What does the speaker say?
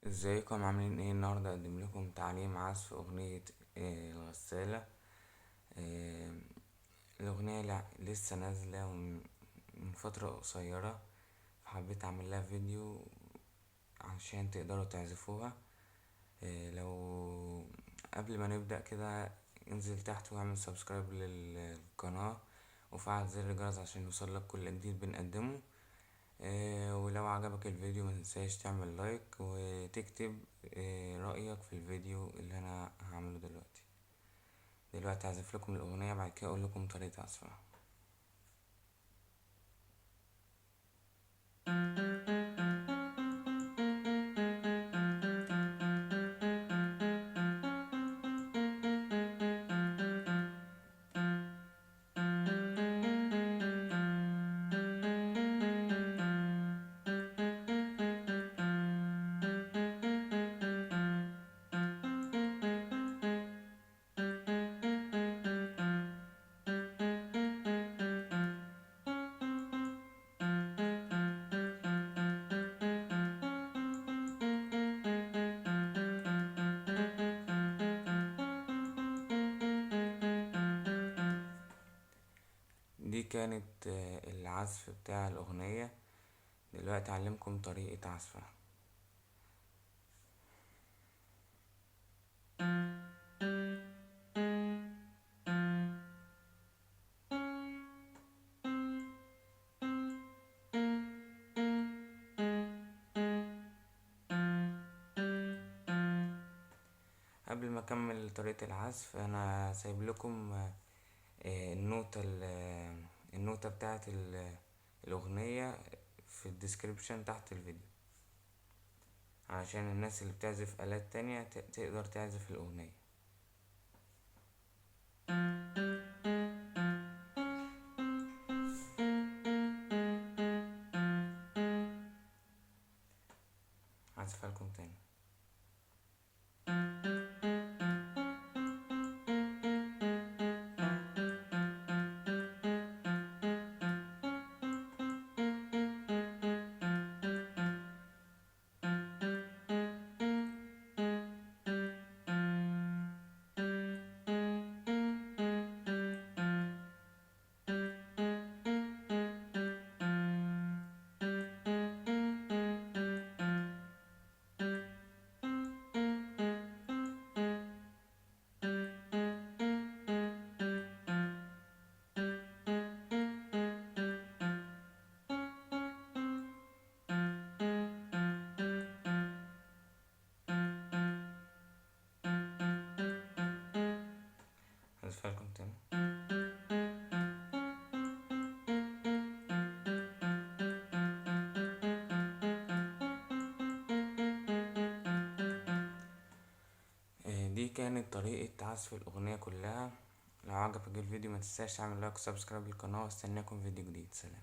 ازيكم عاملين ايه؟ النهارده اقدم لكم تعليم عزف اغنية الغسالة. آه، الاغنية لسه نازلة من فترة قصيرة، فحبيت اعمل لها فيديو عشان تقدروا تعزفوها. لو قبل ما نبدأ كده انزل تحت واعمل سبسكرايب للقناة وفعل زر الجرس عشان يوصلك كل جديد بنقدمه. ولو عجبك الفيديو ما تنساش تعمل لايك وتكتب رأيك في الفيديو اللي انا هعمله دلوقتي هعزف لكم الأغنية، بعد كده اقول لكم طريقة عزفها. دي كانت العزف بتاع الأغنية. دلوقتي اعلمكم طريقة عزفها. قبل ما اكمل طريقة العزف انا سايب لكم النوتة بتاعت الأغنية في الديسكريبشن تحت الفيديو، عشان الناس اللي بتعزف آلات تانية تقدر تعزف الأغنية. هعزفها لكم تاني. هعزفها لكم تاني. دي كانت طريقة عزف الأغنية كلها. لو عجبك الفيديو ما تنساش تعمل لايك وسبسكرايب للقناة، واستناكم فيديو جديد. سلام.